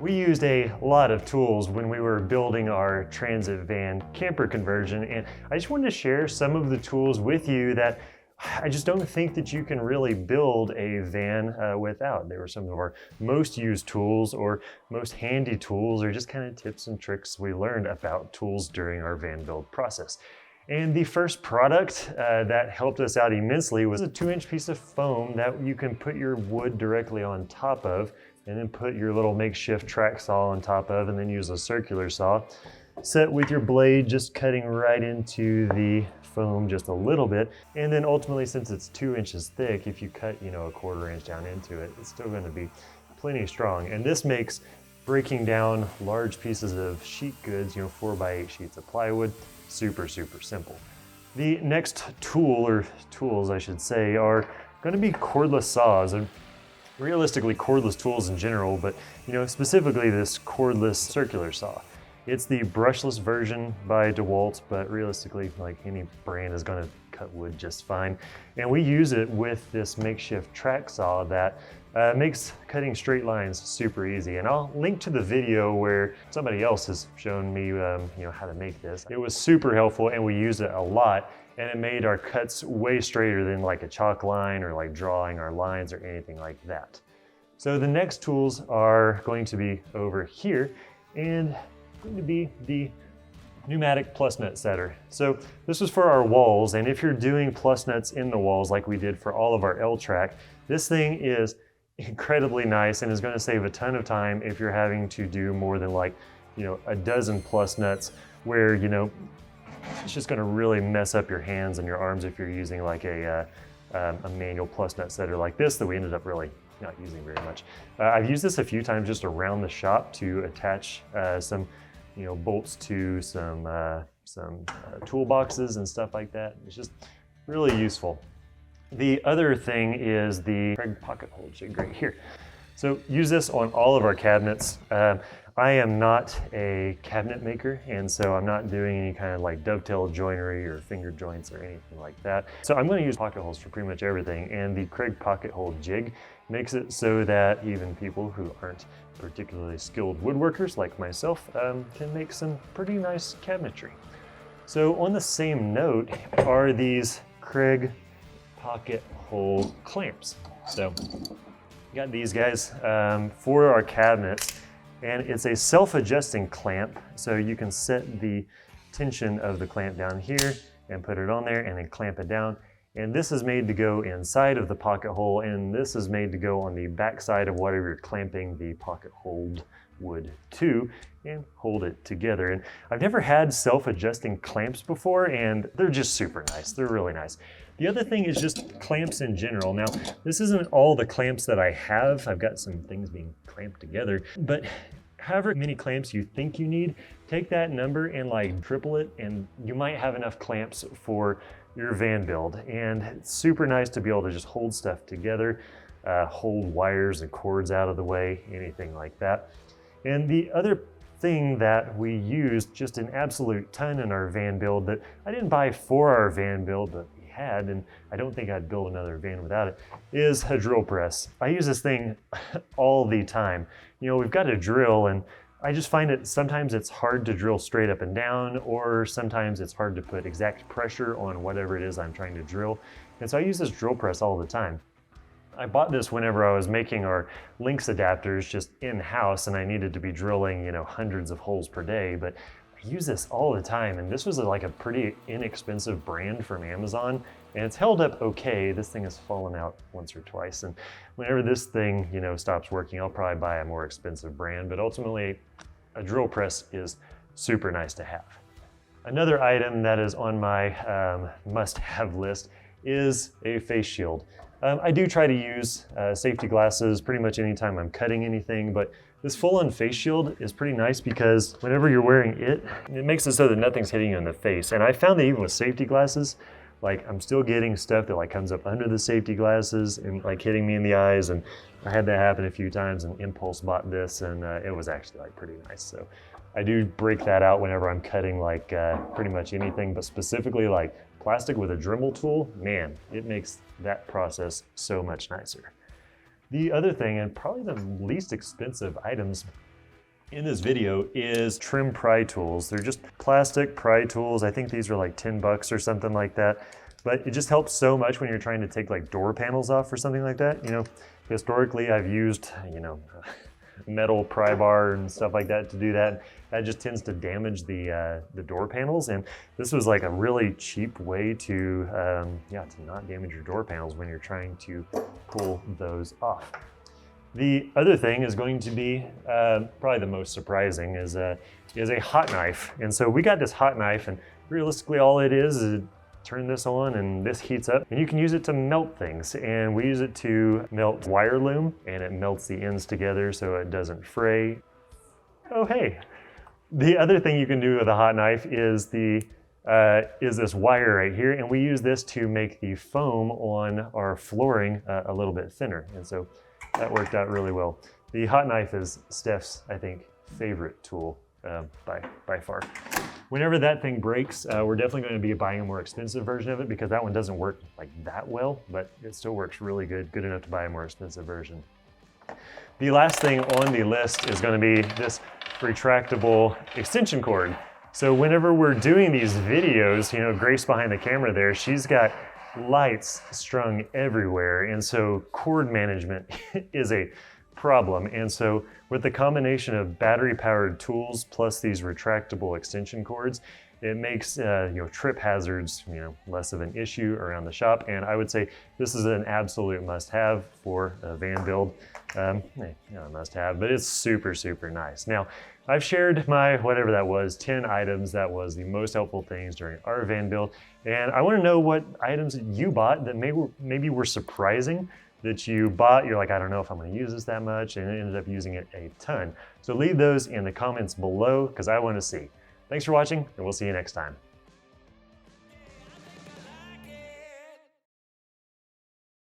We used a lot of tools when we were building our transit van camper conversion, and I just wanted to share some of the tools with you that I just don't think that you can really build a van without. They were some of our most used tools or most handy tools, or just kind of tips and tricks we learned about tools during our van build process. And the first product that helped us out immensely was a 2-inch piece of foam that you can put your wood directly on top of, and then put your little makeshift track saw on top of, and then use a circular saw. Set with your blade just cutting right into the foam just a little bit. And then ultimately, since it's 2 inches thick, if you cut, a 1/4 inch down into it, it's still gonna be plenty strong. And this makes breaking down large pieces of sheet goods, 4x8 sheets of plywood, super, super simple. The next tool, or tools I should say, are gonna be cordless saws. And realistically cordless tools in general, but specifically this cordless circular saw. It's the brushless version by DeWalt, but realistically, like any brand is gonna cut wood just fine. And we use it with this makeshift track saw that makes cutting straight lines super easy. And I'll link to the video where somebody else has shown me how to make this. It was super helpful and we use it a lot, and it made our cuts way straighter than like a chalk line or like drawing our lines or anything like that. So the next tools are going to be over here, and going to be the pneumatic plus nut setter. So this was for our walls, and if you're doing plus nuts in the walls like we did for all of our L-track, this thing is incredibly nice and is going to save a ton of time if you're having to do more than like a dozen plus nuts, where it's just going to really mess up your hands and your arms if you're using like a manual plus nut setter like this that we ended up really not using very much. I've used this a few times just around the shop to attach some bolts to some toolboxes and stuff like that. It's just really useful. The other thing is the Craig pocket hole jig right here. So use this on all of our cabinets. I am not a cabinet maker, and so I'm not doing any kind of like dovetail joinery or finger joints or anything like that. So I'm going to use pocket holes for pretty much everything, and the Craig pocket hole jig makes it so that even people who aren't particularly skilled woodworkers like myself can make some pretty nice cabinetry. So on the same note are these Craig pocket hole clamps. So got these guys for our cabinets, and it's a self-adjusting clamp, so you can set the tension of the clamp down here and put it on there and then clamp it down. And this is made to go inside of the pocket hole, and this is made to go on the back side of whatever you're clamping the pocket hold wood to, and hold it together. And I've never had self-adjusting clamps before, and they're just super nice. They're really nice. The other thing is just clamps in general. Now, this isn't all the clamps that I have. I've got some things being clamped together, but however many clamps you think you need, take that number and like triple it, and you might have enough clamps for your van build. And it's super nice to be able to just hold stuff together, hold wires and cords out of the way, anything like that. And the other thing that we used just an absolute ton in our van build that I didn't buy for our van build, but we had, and I don't think I'd build another van without it, is a drill press. I use this thing all the time. We've got a drill, and I just find it sometimes it's hard to drill straight up and down, or sometimes it's hard to put exact pressure on whatever it is I'm trying to drill. And so I use this drill press all the time. I bought this whenever I was making our Lynx adapters just in-house, and I needed to be drilling, hundreds of holes per day, but I use this all the time, and this was like a pretty inexpensive brand from Amazon, and it's held up okay. This thing has fallen out once or twice, and whenever this thing, stops working, I'll probably buy a more expensive brand, but ultimately a drill press is super nice to have. Another item that is on my must-have list is a face shield. I do try to use safety glasses pretty much anytime I'm cutting anything, but this full-on face shield is pretty nice because whenever you're wearing it, it makes it so that nothing's hitting you in the face. And I found that even with safety glasses, like I'm still getting stuff that like comes up under the safety glasses and like hitting me in the eyes. And I had that happen a few times, and impulse bought this, and it was actually like pretty nice. So I do break that out whenever I'm cutting like pretty much anything, but specifically like plastic with a Dremel tool, man, it makes that process so much nicer. The other thing, and probably the least expensive items in this video is trim pry tools. They're just plastic pry tools. I think these are like 10 bucks or something like that. But it just helps so much when you're trying to take like door panels off or something like that. You know, historically I've used, you know, metal pry bar and stuff like that to do that. That just tends to damage the door panels, and this was like a really cheap way to not damage your door panels when you're trying to pull those off. The other thing is going to be probably the most surprising is a hot knife. And so we got this hot knife, and realistically all it is turn this on and this heats up, and you can use it to melt things. And we use it to melt wire loom, and it melts the ends together so it doesn't fray. Oh hey, the other thing you can do with a hot knife is this wire right here, and we use this to make the foam on our flooring a little bit thinner, and so that worked out really well. The hot knife is Steph's, I think, favorite tool by far. Whenever that thing breaks, we're definitely going to be buying a more expensive version of it, because that one doesn't work like that well, but it still works really good enough to buy a more expensive version. The last thing on the list is going to be this retractable extension cord. So whenever we're doing these videos, you know, Grace behind the camera there, she's got lights strung everywhere, and so cord management is a problem. And so with the combination of battery powered tools plus these retractable extension cords, it makes trip hazards less of an issue around the shop. And I would say this is an absolute must-have for a van build. Not a must-have, but it's super nice. Now, I've shared my, whatever that was, 10 items that was the most helpful things during our van build. And I want to know what items you bought that maybe were surprising, that you bought, you're like, I don't know if I'm going to use this that much, and ended up using it a ton. So leave those in the comments below, because I want to see. Thanks for watching, and we'll see you next time.